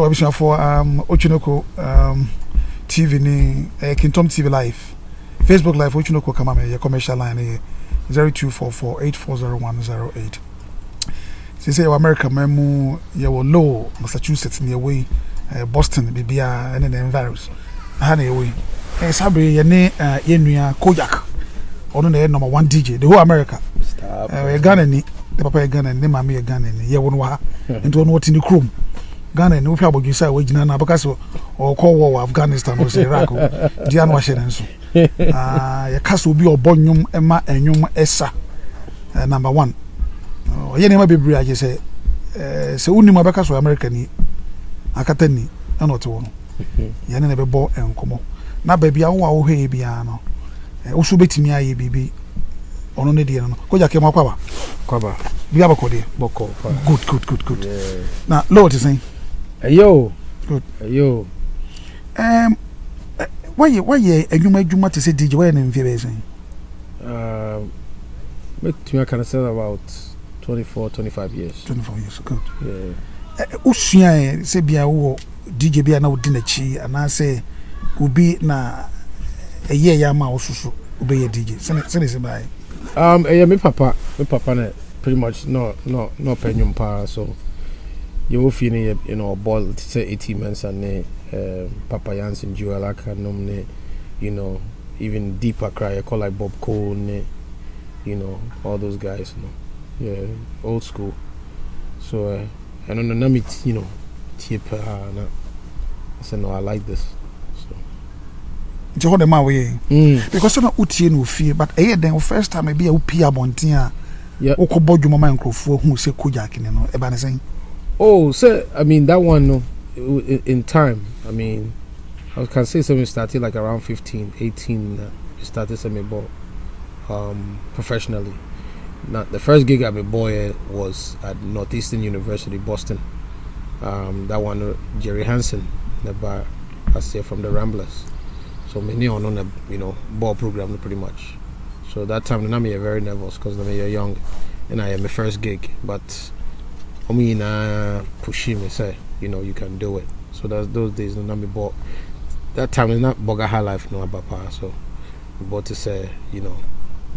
Babisha for Otwinoko TV ni Kintom TV Live. Facebook Live Otwinoko come on your commercial line 0244840108. Say America memu you low Massachusetts near way Boston bibia and then virus. Hane way. Sabre ye ne yenua Kojak. Ono na number 1 DJ the whole America. Stop. Ghanaian the papa Ghanaian ne mama Ghanaian ye won wa into no what in the room. Ghana no people go say we gina na because or call war Afghanistan or Iraq. Dian wa hye nso. Ye kasa obi obonyum ema enyum esa number 1. Ye nema bebre age say se uni ma beka so America ni akata ni na ote wo no. Ye ne bebo enkomo. Na ba bia wo a wo hwe bia no. Wo so betimi aye bibi ono ne die no. Kojak e makwaba. Kwaba. Bia bakode. Boko. Good. Yeah. Now, Lord is saying. Yo. Good. Yo. Why you to say DJ when in saying? But I can say about 25 years. 24 years, good. Yeah. Usia say bia wo DJ bia na odi na chi and say ubi na a year ya ma osusu ube ye DJ. Say by. Yeah, me papa na pretty much no penyum pa so you will feel you know ball say 18 months and Papa Yans and Jualaka nomne, you know, even deeper cry call like Bob Cole, you know, all those guys, you know. Yeah, old school. So I don't know you know, tip I said no, I like this. So you hold them away. Because you know utie no fear, but then first time maybe a upia bontia. Yeah. Oko bodu mama nkrofo who say Kojak no e ba ne saying. Oh, so I mean that one no in time. I mean I can say something started like around 15, 18 started something about professionally. Now the first gig I boy was at Northeastern University, Boston. That one Jerry Hansen, the bar I say from the Ramblers. So many on a you know ball program pretty much. So that time I'm very nervous because I'm young and I am my first gig. But I mean pushing me say, you know, you can do it. So that's those days I'm bought that time is not Boga High Life no about power. So we bought to say, you know,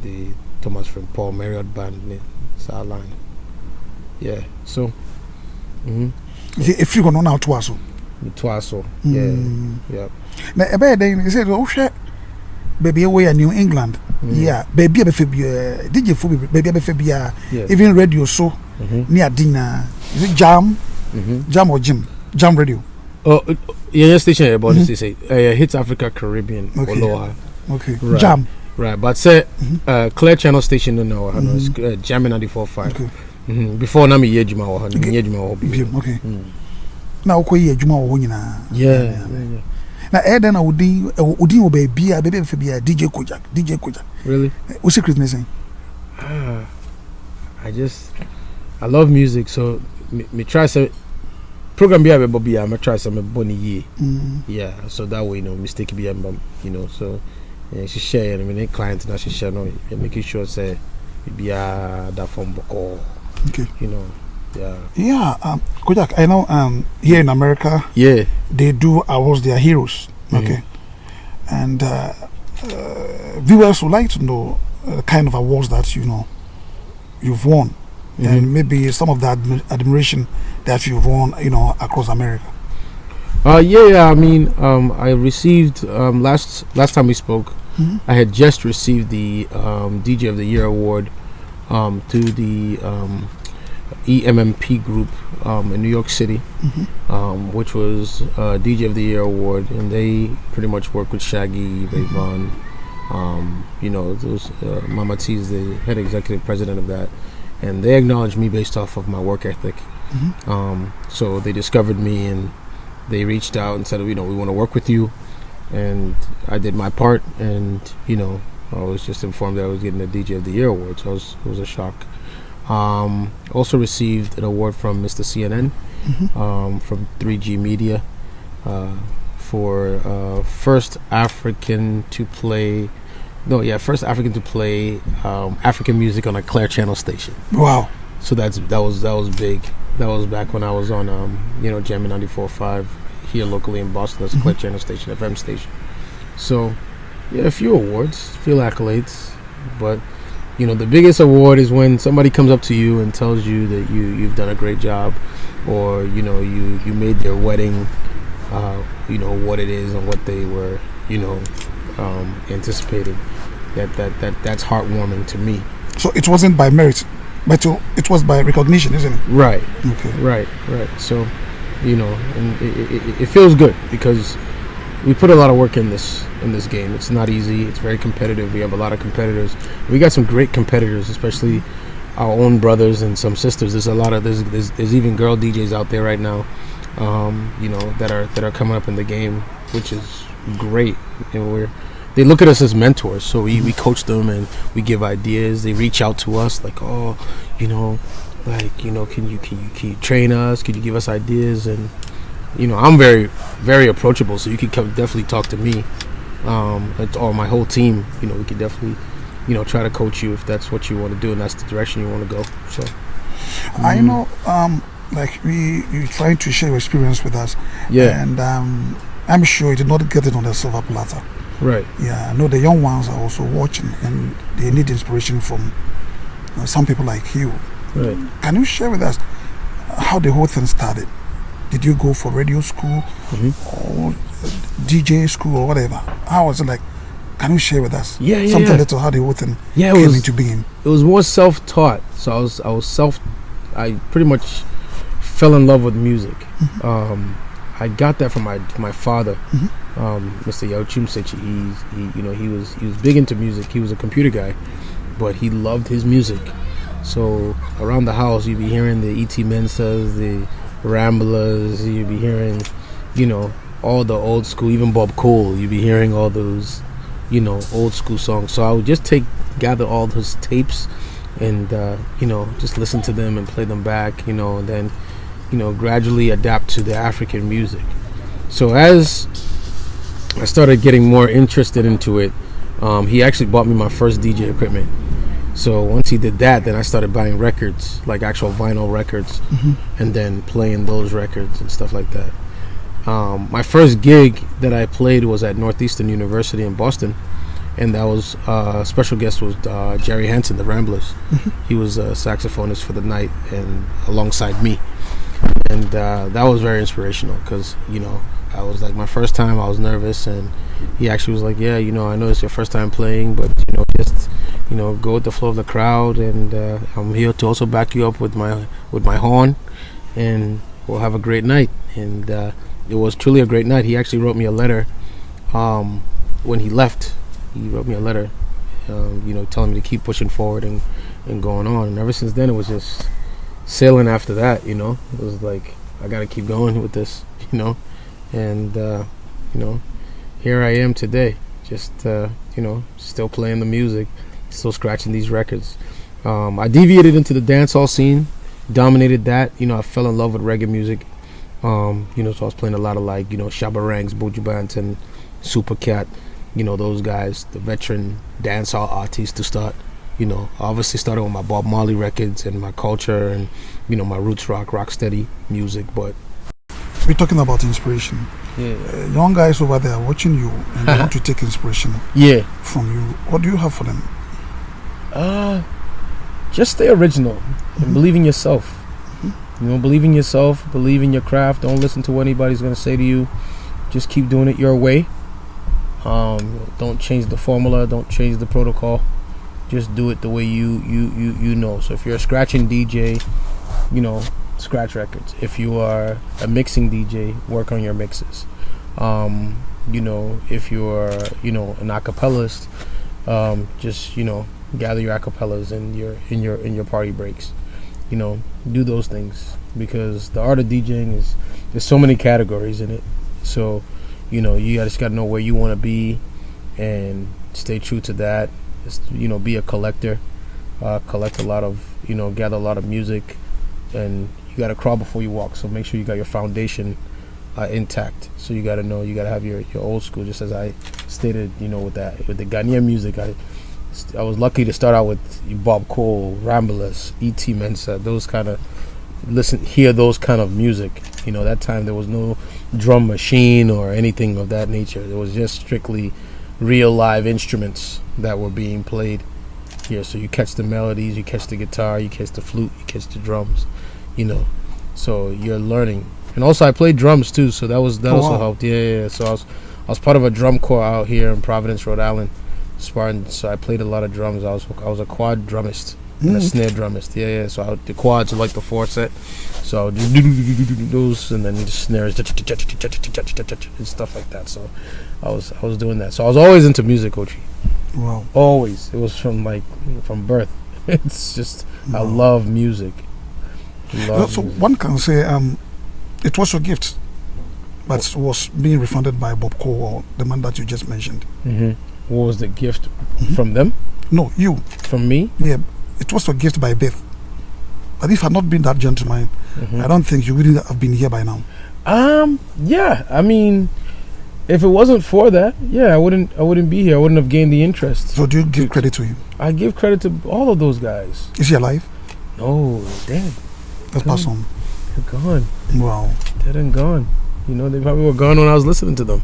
the Thomas from Paul Marriott band line. Yeah. So if you go now twaso. Twaso. Yeah. Yeah. Now ebe then he said oh shit baby away in New England. Yeah, baby DJ for baby even radio so near dinner. Is it Jam? Jam or Jim? Jam radio. Oh yeah, station about to say Hits Africa Caribbean or Loha. Okay. Right. Jam. Right, but say Clear Channel station no it's Jam 94.5. Okay. Before na me yejuma wo okay. Na ukoyi yejuma wo nyina. Yeah. Na then I would be baby DJ Kojak. Really? What's secret saying? I love music, so me try some program be Bobby, I'm try some Bonnie ye. Yeah, so that way, you know, mistake be you know, so she share and when client and she share no and making sure say be that from Boko. Okay. You know. Yeah, Kojak, I know here in America, they do awards their heroes. Okay. And viewers would like to know the kind of awards that you know you've won. And maybe some of the admiration that you've won, you know, across America. I mean I received last time we spoke, I had just received the DJ of the Year award to the EMMP group in New York City, which was DJ of the Year award, and they pretty much work with Shaggy, Rayvon, you know, those Mama T's the head executive president of that, and they acknowledged me based off of my work ethic. So they discovered me and they reached out and said, you know, we want to work with you, and I did my part, and you know, I was just informed that I was getting the DJ of the Year award, so it was a shock. Also received an award from Mr. CNN from 3G Media for first African to play African music on a Clear Channel station. Wow. So that was big. That was back when I was on, jamming 94.5 here locally in Boston. That's a Click Channel station, FM station. So, yeah, a few awards, a few accolades, but the biggest award is when somebody comes up to you and tells you that you've done a great job, or you made their wedding, what it is and what they were, anticipating. That's heartwarming to me. So it wasn't by merit, but it was by recognition, isn't it? Right. Okay. Right. So, and it feels good because we put a lot of work in this game. It's not easy. It's very competitive. We have a lot of competitors. We got some great competitors, especially our own brothers and some sisters. There's a lot of there's even girl DJs out there right now, that are coming up in the game, which is great. They look at us as mentors, so we coach them and we give ideas. They reach out to us like, can you train us? Can you give us ideas? And I'm very, very approachable, so you can definitely talk to me, or my whole team. We can definitely, try to coach you if that's what you want to do and that's the direction you want to go. So, I know, you trying to share your experience with us. Yeah. And I'm sure you did not get it on the silver platter. Right. Yeah, I know the young ones are also watching and they need inspiration from some people like you. Right. Can you share with us how the whole thing started? Did you go for radio school or DJ school or whatever? How was it like? Can you share with us something little how the whole thing came into being? It was more self-taught. So I pretty much fell in love with music. I got that from my father, Mr. Yauchum Sechi. He was big into music. He was a computer guy, but he loved his music. So around the house, you'd be hearing the E.T. Mensahs, the Ramblers. You'd be hearing, all the old school, even Bob Cole. You'd be hearing all those, old school songs. So I would just gather all those tapes, and just listen to them and play them back. And then gradually adapt to the African music. So as I started getting more interested into it, he actually bought me my first DJ equipment. So once he did that, then I started buying records, like actual vinyl records, and then playing those records and stuff like that. My first gig that I played was at Northeastern University in Boston, and that was special guest was Jerry Hansen, the Ramblers. He was a saxophonist for the night, and alongside me. And that was very inspirational because, I was like, my first time, I was nervous, and he actually was like, yeah, I know it's your first time playing, but, just, go with the flow of the crowd, and I'm here to also back you up with my horn, and we'll have a great night. And it was truly a great night. He actually wrote me a letter when he left. He wrote me a letter, telling me to keep pushing forward and going on. And ever since then, it was just sailing after that, it was like, I gotta keep going with this, and here I am today, just still playing the music, still scratching these records. I deviated into the dancehall scene, dominated that. I fell in love with reggae music. So I was playing a lot of Shabba Ranks, Buju Banton, Super Cat, those guys, the veteran dancehall artists to start. Obviously started with my Bob Marley records and my culture and, my roots rock steady music. But we're talking about inspiration. Yeah. Young guys over there are watching you and they want to take inspiration from you. What do you have for them? Just stay original and believe in yourself. Believe in yourself, believe in your craft. Don't listen to what anybody's going to say to you. Just keep doing it your way. Don't change the formula. Don't change the protocol. Just do it the way you know. So if you're a scratching DJ, scratch records. If you are a mixing DJ, work on your mixes. If you're an acapellist, just gather your acapellas in your party breaks. Do those things, because the art of DJing there's so many categories in it. So you just gotta know where you want to be and stay true to that. Just, be a collector, collect a lot of, gather a lot of music, and you got to crawl before you walk. So make sure you got your foundation intact. So you got to know, you got to have your old school, just as I stated, with the Ghanaian music. I was lucky to start out with Bob Cole, Ramblers, E.T. Mensah, those kind of hear those kind of music. You know, that time there was no drum machine or anything of that nature. It was just strictly real live instruments that were being played here. So you catch the melodies, you catch the guitar, you catch the flute, you catch the drums, you know. So you're learning. And also I played drums too, so that also helped. Yeah. So I was part of a drum corps out here in Providence, Rhode Island, Spartan. So I played a lot of drums. I was a quad drummist and a snare drummist. Yeah. So the quads are like the 4-set. So I would do those, and then just snares and stuff like that. So I was doing that. So I was always into music, Ochi. Wow. Always. It was from birth. It's just I love music. So one can say it was your gift, but it was being refunded by Bob Cole, or the man that you just mentioned. What was the gift from them? No, you. From me? Yeah, it was your gift by birth. But if I had not been that gentleman, I don't think you wouldn't have been here by now. Yeah. I mean, if it wasn't for that, I wouldn't be here. I wouldn't have gained the interest. So do you give credit to him? I give credit to all of those guys. Is he alive? No, they're dead. Let's pass on. They're gone. Wow. Dead and gone. You know, they probably were gone when I was listening to them.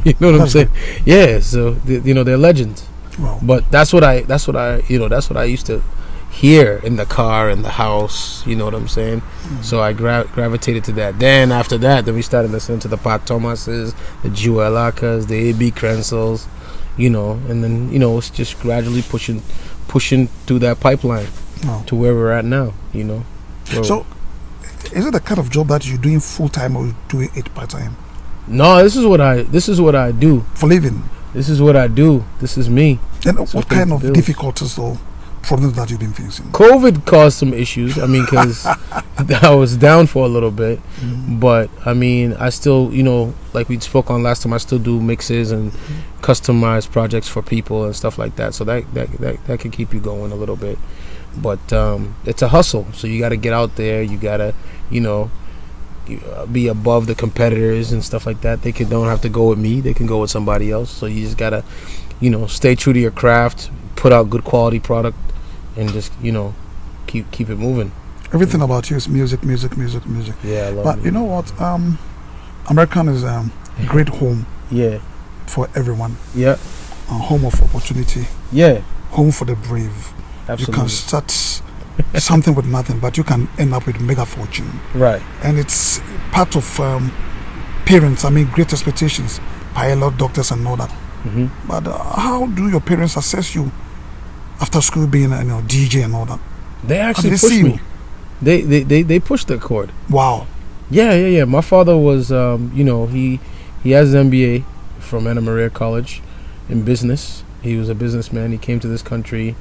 You know what I'm saying? Good. Yeah. So they're legends. Wow. But that's what I used to hear in the car, in the house. You know what I'm saying? So I gravitated to that. Then after that, we started listening to the Pat Thomases, the Jewel Akas, the A.B. Crensels, you know, and then, you know, it's just gradually pushing through that pipeline to where we're at now, you know. So is it the kind of job that you're doing full time, or you doing it part time? No, this is what I do for living. This is what I do. This is me. And what kind of difficulties or problems that you've been facing? COVID caused some issues. I mean, because I was down for a little bit, but I mean, I still, you know, like we spoke on last time, I still do mixes and customized projects for people and stuff like that. So that can keep you going a little bit. But it's a hustle, so you got to get out there. You got to, you know, be above the competitors and stuff like that. They don't have to go with me. They can go with somebody else. So you just got to, you know, stay true to your craft, put out good quality product, and just, you know, keep it moving. Everything about you is music. Yeah, I love But music. You know what? American is a great home. Yeah. For everyone. Yeah. A home of opportunity. Yeah. Home for the brave. Absolutely. You can start something with nothing, but you can end up with mega fortune. Right. And it's part of parents. I mean, great expectations, pilot, doctors, and all that. But how do your parents assess you after school, being DJ and all that? They actually pushed me. They pushed the cord. Wow. Yeah. My father was, you know, he has an MBA from Anna Maria College in business. He was a businessman. He came to this country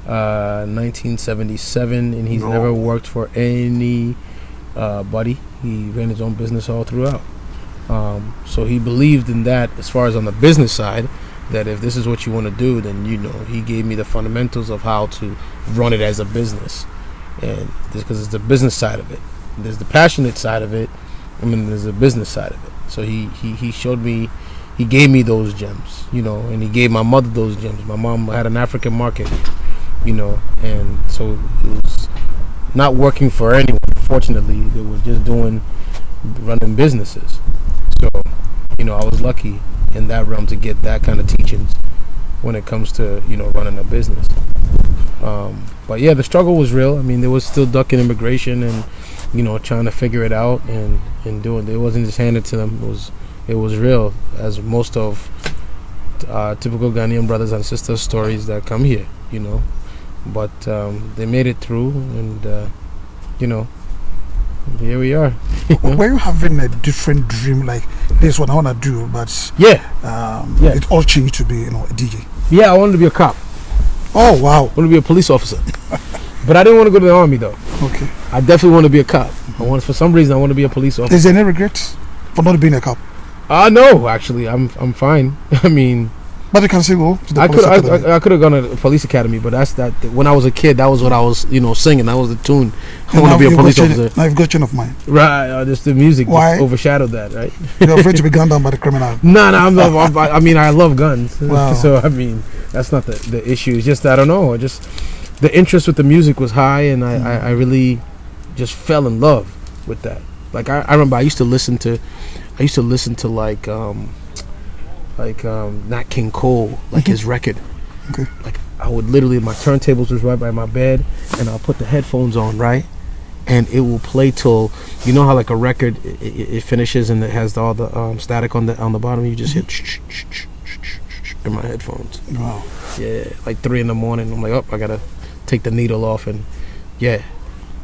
1977, and he's never worked for any buddy. He ran his own business all throughout. So he believed in that as far as on the business side, that if this is what you want to do, then, you know, he gave me the fundamentals of how to run it as a business. And because it's the business side of it, there's the passionate side of it, and then there's the business side of it. So he showed me, he gave me those gems, you know, and he gave my mother those gems. My mom had an African market, you know, and so it was not working for anyone. Fortunately, they were just running businesses. So, you know, I was lucky in that realm to get that kind of teachings when it comes to, you know, running a business. But yeah, the struggle was real. I mean, there was still ducking immigration and, you know, trying to figure it out and doing it. It wasn't just handed to them. It was real, as most of typical Ghanaian brothers and sisters stories that come here, you know. But they made it through, and you know, here we are. Were you having a different dream, like this is what I want to do, but it all changed to be, you know, a DJ? Yeah, I wanted to be a cop. Oh wow! I wanted to be a police officer, but I didn't want to go to the army though. Okay. I definitely want to be a cop. For some reason, I want to be a police officer. Is there any regrets for not being a cop? No, actually, I'm fine. I mean, but you can say, well, to the I could have gone to the police academy, but that's that. When I was a kid, that was what I was, you know, singing. That was the tune. I want to be a police officer. Now you've got a change of mind. Right, just the music just overshadowed that, right? You're afraid to be gunned down by the criminal. No, I mean, I love guns. Wow. So I mean, that's not the issue. It's just, I don't know. Just the interest with the music was high, and I really just fell in love with that. Like I remember I used to listen to like Nat King Cole, like his record. Okay. Like I would literally, my turntables was right by my bed, and I'll put the headphones on, right, and it will play till, you know how like a record it finishes and it has all the static on the bottom. You just hit in my headphones. Wow. Yeah, like 3 a.m. I'm like, oh, I gotta take the needle off, and yeah,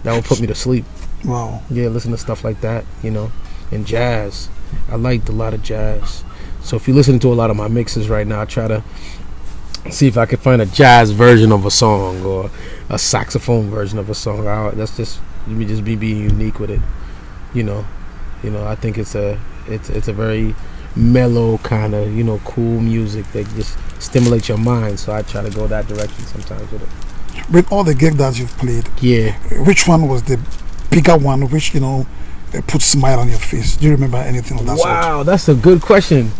that would put me to sleep. Wow. Yeah, listen to stuff like that, you know, and jazz. I liked a lot of jazz. So if you listen to a lot of my mixes right now, I try to see if I can find a jazz version of a song or a saxophone version of a song. That's just me being unique with it, you know. I think it's a very mellow kind of, you know, cool music that just stimulates your mind. So I try to go that direction sometimes with it. With all the gigs that you've played, Yeah. which one was the bigger one, which, you know, put a smile on your face? Do you remember anything of that sort? Wow, that's a good question.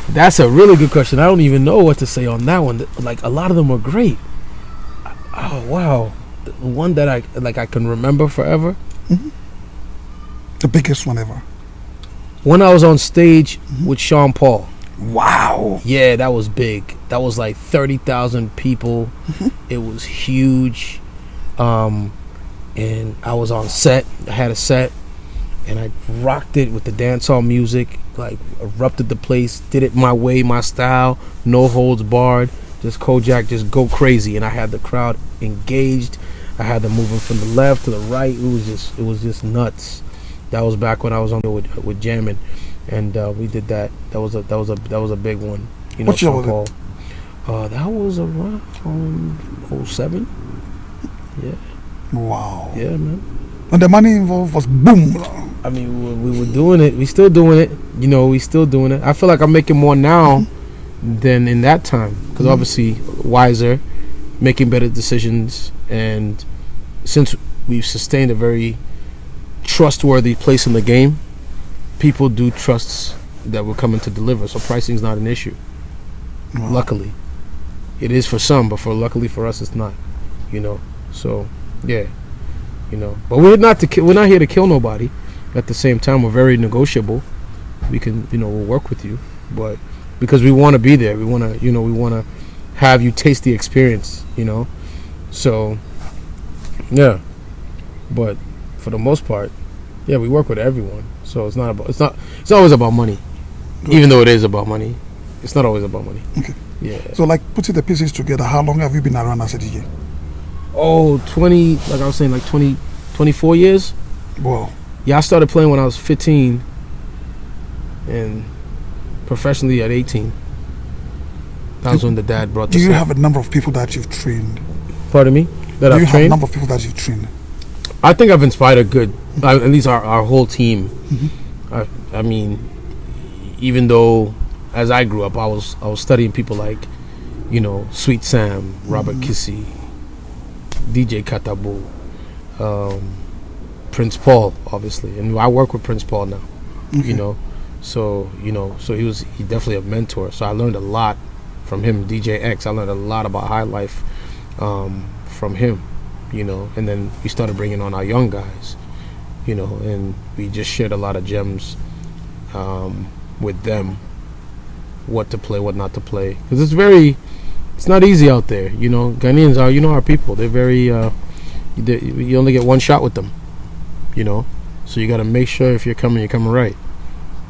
That's a really good question. I don't even know what to say on that one. Like, a lot of them are great. Oh, wow. The one that I can remember forever. Mm-hmm. The biggest one ever. When I was on stage with Sean Paul. Wow. Yeah, that was big. That was like 30,000 people. It was huge. And I was on set. I had a set. And I rocked it with the dancehall music. Like, erupted the place. Did it my way, my style. No holds barred. Just Kojak, just go crazy. And I had the crowd engaged. I had them moving from the left to the right. It was just nuts. That was back when I was on there with jamming, and we did that. That was a big one. You know, what year was it? That was around 07. Yeah. Wow. Yeah, man. And the money involved was boom. I mean, we were doing it. We still doing it. You know, we still doing it. I feel like I'm making more now than in that time, because obviously wiser, making better decisions, and since we've sustained a very trustworthy place in the game, people do trust that we're coming to deliver, so pricing's not an issue. Wow. Luckily it is for some, but luckily for us it's not, you know. So yeah, you know, but we're not here to kill nobody. At the same time, we're very negotiable. We can, you know, we'll work with you, but because we want to be there, we want to have you taste the experience, you know. So yeah, but for the most part, yeah, we work with everyone. So it's always about money. Even though it is about money, it's not always about money. Okay. Yeah. So, like, putting the pieces together, how long have you been around as a DJ? Oh, 20, like I was saying, like 24 years. Wow. Yeah, I started playing when I was 15 and professionally at 18. That was when the dad brought this. Do you have a number of people that you've trained? Pardon me? That I've Do you have trained? a number of people that you've trained? I think I've inspired at least our whole team. I mean, even though as I grew up, I was studying people like, you know, Sweet Sam, Robert Kissy, DJ Katabo, Prince Paul, obviously, and I work with Prince Paul now. You know, so he definitely a mentor. So I learned a lot from him. DJ X, I learned a lot about high life from him. You know, and then we started bringing on our young guys, you know, and we just shared a lot of gems with them, what to play, what not to play, because it's not easy out there, you know. Ghanaians are, you know, our people, they're very you only get one shot with them, you know, so you got to make sure if you're coming right,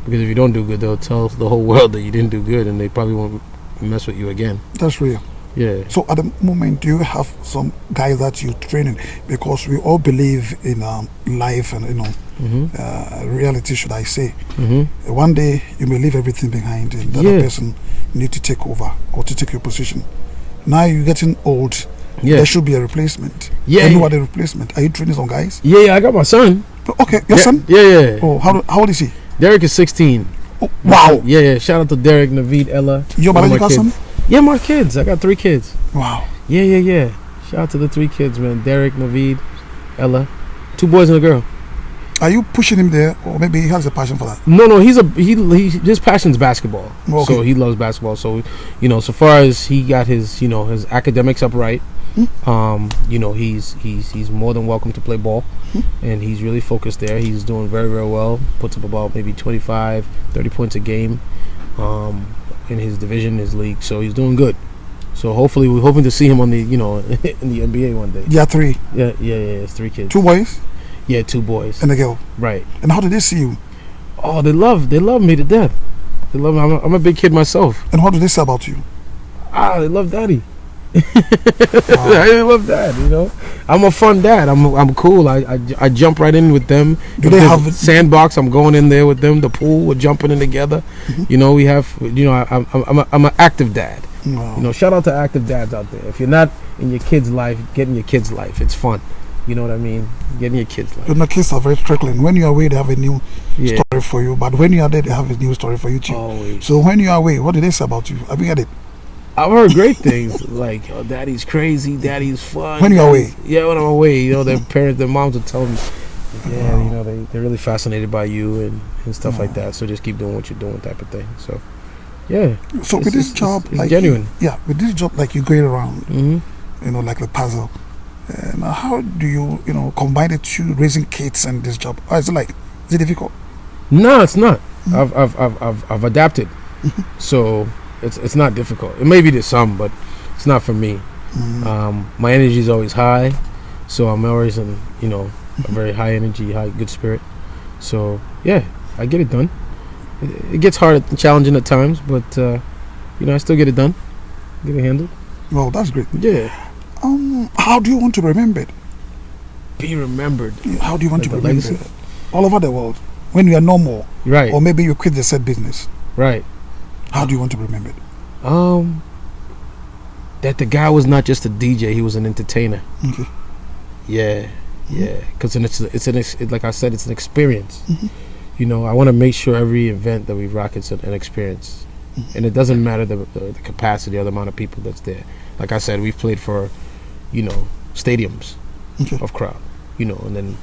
because if you don't do good, they'll tell the whole world that you didn't do good, and they probably won't mess with you again. That's real. Yeah. So at the moment, do you have some guys that you're training? Because we all believe in life and, you know, reality, should I say. One day you may leave everything behind, and the other person need to take over or to take your position. Now you're getting old. There should be a replacement. And who are the replacement? Are you training some guys? Yeah, I got my son. Okay, your son? Yeah. Oh, how old is he? Derek is 16. Oh, wow. Yeah. Shout out to Derek, Naveed, Ella. Your biological son? Yeah, my kids. I got 3 kids. Wow. Yeah. Shout out to the 3 kids, man. Derek, Naveed, Ella. 2 boys and a girl. Are you pushing him there, or maybe he has a passion for that? No. His passion's basketball. Okay. So he loves basketball. So, you know, so far as he got his, you know, his academics upright, You know, he's more than welcome to play ball, and he's really focused there. He's doing very, very well. Puts up about maybe 25, 30 points a game in his division, his league. So he's doing good. So hopefully we're hoping to see him on the, you know, in the NBA one day. Yeah, 3. Yeah. It's 3 kids. 2 boys? Yeah, 2 boys. And a girl. Right. And how did they see you? Oh, they love me to death. They love me. I'm a big kid myself. And what do they say about you? They love daddy. I love dad, you know. I'm a fun dad. I'm cool. I jump right in with them. Do they have sandbox? I'm going in there with them. The pool, we're jumping in together. You know, we have, you know, I'm an active dad. Wow. You know, shout out to active dads out there. If you're not in your kid's life, get in your kid's life. It's fun. You know what I mean? Get in your kid's life. And the kids are very struggling. When you're away, they have a new story for you. But when you are there, they have a new story for you too. Always. So when you are away, what do they say about you? Have you heard it? I've heard great things like, oh, daddy's crazy, daddy's fun. When you're away? Yeah, when I'm away. You know, their parents, their moms will tell me, yeah, you know, they're really fascinated by you and stuff like that. So just keep doing what you're doing, type of thing. So, yeah. So with this job, it's like genuine. With this job, like you're going around, you know, like the puzzle. And how do you, you know, combine the two, raising kids and this job? Or is it like, is it difficult? No, it's not. I've adapted. So it's not difficult. It may be to some, but it's not for me. My energy is always high, so I'm always in, you know, a very high energy, good spirit. So yeah, I get it done. It gets hard and challenging at times, but you know, I still get it done, get it handled. Well, that's great. Yeah. How do you want to be remembered? Be remembered. How do you want Like to be the legacy? remembered? All over the world. When you are no more. Right. Or maybe you quit the said business. Right. How do you want to be remembered? That the guy was not just a DJ; he was an entertainer. Okay. Yeah. Because like I said, it's an experience. You know, I want to make sure every event that we rock is an experience, and it doesn't matter the capacity or the amount of people that's there. Like I said, we've played for, you know, stadiums of crowd. You know, and then,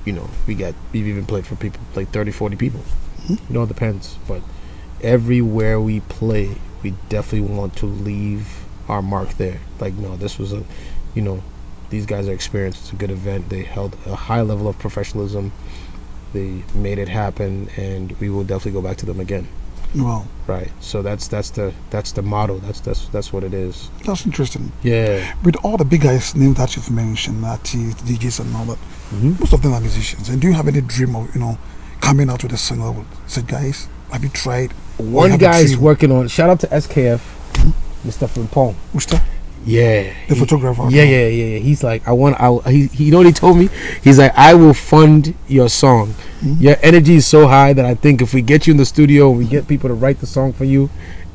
you know, we've even played for people like 30, 40 people. You know, it depends, but everywhere we play, we definitely want to leave our mark there. Like, no, this was you know, these guys are experienced. It's a good event. They held a high level of professionalism. They made it happen, and we will definitely go back to them again. Wow. Right. So that's the motto. That's what it is. That's interesting. Yeah. With all the big guys names that you've mentioned, artists, DJs, and all that, most of them are musicians. And do you have any dream of, you know, coming out with a single with said guys? Have you tried? One guy is working on. Shout out to SKF, Mr. Frimpong. Mr. Yeah, The photographer. Yeah. He's like, he you know what he told me? He's like, I will fund your song. Your energy is so high that I think if we get you in the studio and we get people to write the song for you,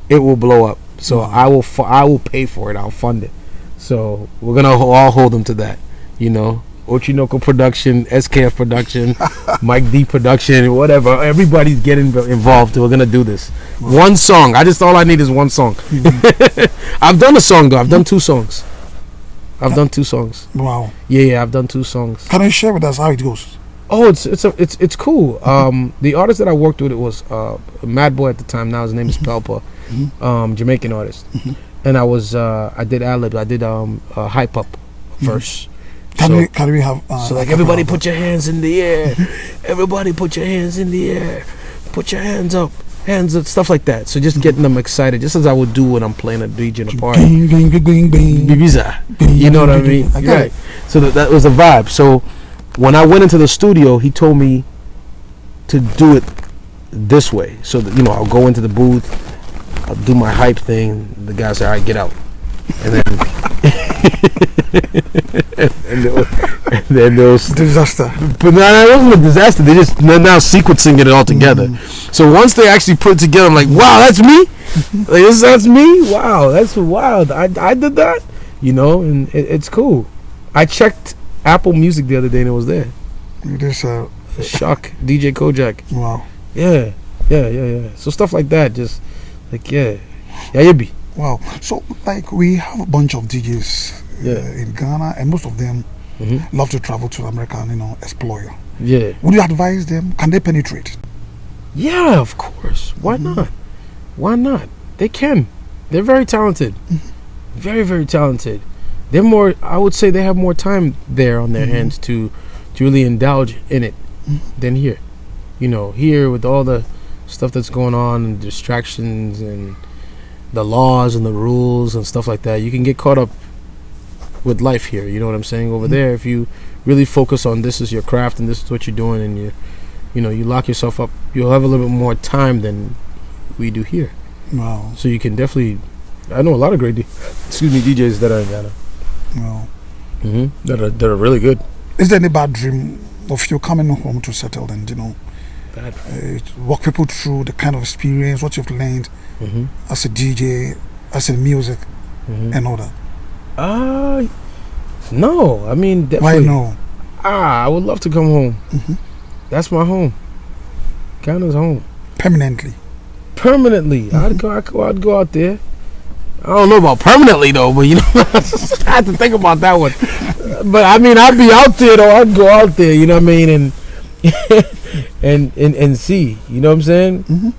it will blow up. So I will pay for it. I'll fund it. So we're gonna all hold them to that. You know, Otwinoko production, SKF production, Mike D production, whatever. Everybody's getting involved. We're gonna do this. One song. All I need is one song. I've done a song though. I've done 2 songs. Wow. Yeah. I've done 2 songs. Can you share with us how it goes? Oh, it's cool. The artist that I worked with, it was Mad Boy at the time. Now his name is Pelpa, Jamaican artist. And I did ad-lib. I did hype up verse. Can we have so like everybody put your hands in the air. Everybody put your hands in the air. Put your hands up, stuff like that. So just getting them excited, just as I would do when I'm playing a DJ in a party. You know what I mean? Right. So that was a vibe. So when I went into the studio, he told me to do it this way. So that, you know, I'll go into the booth, I'll do my hype thing. The guy said, "All right, get out," and then. and then there was disaster. But no, it wasn't a disaster. They're now sequencing it all together. So once they actually put it together, I'm like, wow, that's me. Like that's me. Wow, that's wild. I did that. You know, and it's cool. I checked Apple Music the other day and it was there. It is shock. DJ Kojak. Wow. Yeah. So stuff like that, just like you be. Wow. So, like, we have a bunch of DJs in Ghana, and most of them love to travel to America and, you know, explore. Yeah. Would you advise them? Can they penetrate? Yeah, of course. Why not? Why not? They can. They're very talented. Very, very talented. they're more. I would say they have more time there on their hands to really indulge in it than here. You know, here with all the stuff that's going on and distractions and the laws and the rules and stuff like that, you can get caught up with life here. You know what I'm saying? Over there, if you really focus on this is your craft and this is what you're doing, and you lock yourself up, you'll have a little bit more time than we do here. Wow. So you can definitely. I know a lot of great DJs that are in Ghana. Wow. That are really good. Is there any bad dream of you coming home to settle and walk people through the kind of experience, what you've learned as a DJ, as in music, and all that? No. I mean, definitely. Why no? I would love to come home. That's my home. Ghana's home. Permanently. I'd go out there. I don't know about permanently though, but I had to think about that one. But I mean, I'd be out there though. I'd go out there, you know what I mean, and see, you know what I'm saying?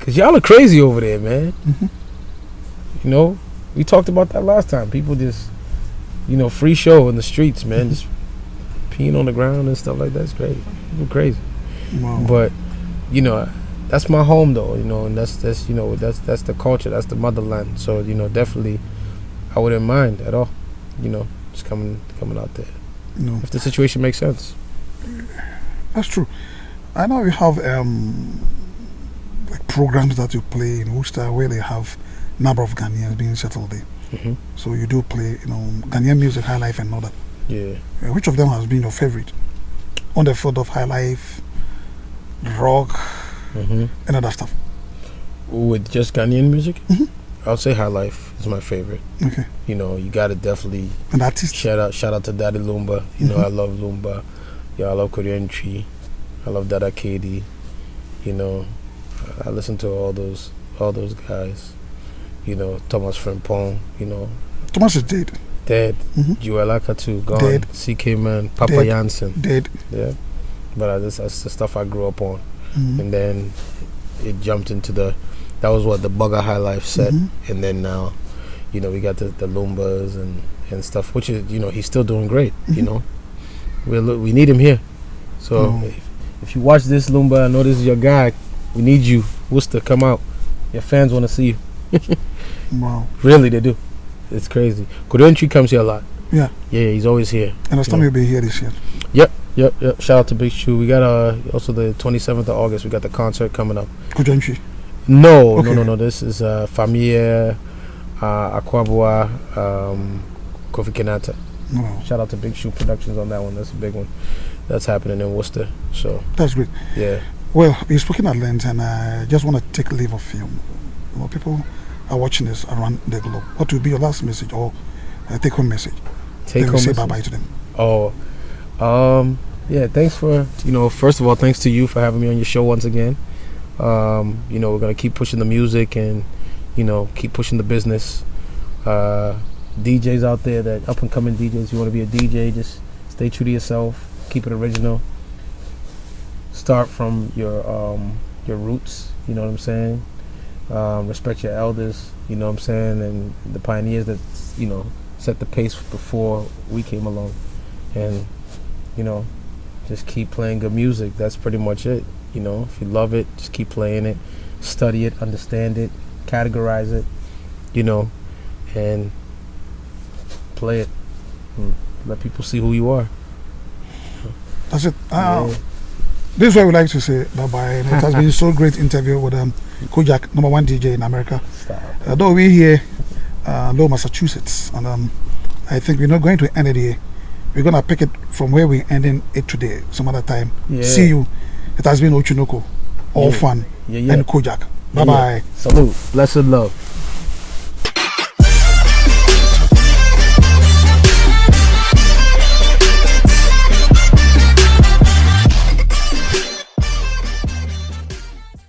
Cause y'all are crazy over there, man. You know, we talked about that last time. People just, free show in the streets, man. Just peeing on the ground and stuff like that's crazy. People crazy. Wow. But that's my home though, and that's the culture, that's the motherland. So definitely, I wouldn't mind at all, just coming out there. No. If the situation makes sense. That's true. I know you have like programs that you play in Worcester where they have number of Ghanaians being settled there. So you do play, Ghanaian music, high life, and all that. Yeah. Which of them has been your favorite on the field of high life, rock, and other stuff? With just Ghanaian music, I would say high life is my favorite. Okay. You gotta definitely an artist. Shout out to Daddy Lumba. I love Lumba. I love Korean Tree. I love Dada KD. I listen to all those guys. Thomas Frimpong. Thomas is dead. Dead. Joel Akatu gone. Dead. CK Man. Papa Dead. Jansen. Dead. Yeah. But that's the stuff I grew up on. And then it jumped into that was what the Bugger High Life set. And then now, we got the Lumbas and stuff, which is, he's still doing great. We need him here. So if you watch this, Lumba, I know this is your guy. We need you. Worcester, come out. Your fans want to see you. Wow. Really, they do. It's crazy. Korean Tree comes here a lot. Yeah. Yeah, he's always here. And last time you'll be here this year. Yep. Shout out to Big Shoe. We got also the 27th of August. We got the concert coming up. Korean Tree? No. This is Famille Aquabua, Kofi Kenata. Wow. Shout out to Big Shoe Productions on that one. That's a big one. That's happening in Worcester. So that's great. Yeah. Well, you've spoken at length, and I just want to take leave of you. People are watching this around the globe. What will be your last message or take-home message? Say bye-bye to them. Yeah, thanks for, first of all, thanks to you for having me on your show once again. We're going to keep pushing the music and, keep pushing the business. DJs out there, that up-and-coming DJs, you want to be a DJ, just stay true to yourself, keep it original. Start from your roots, you know what I'm saying? Respect your elders, you know what I'm saying? And the pioneers that, set the pace before we came along. And, just keep playing good music. That's pretty much it. If you love it, just keep playing it. Study it, understand it, categorize it, and play it. Let people see who you are. That's it. This is what I would like to say bye-bye. It has been so great interview with Kojak, #1 DJ in America. Though we're here, Low Massachusetts, and I think we're not going to end it here. We're going to pick it from where we're ending it today, some other time. Yeah. See you. It has been Otwinoko. All fun. And Kojak. Bye-bye. Salute. Blessed love.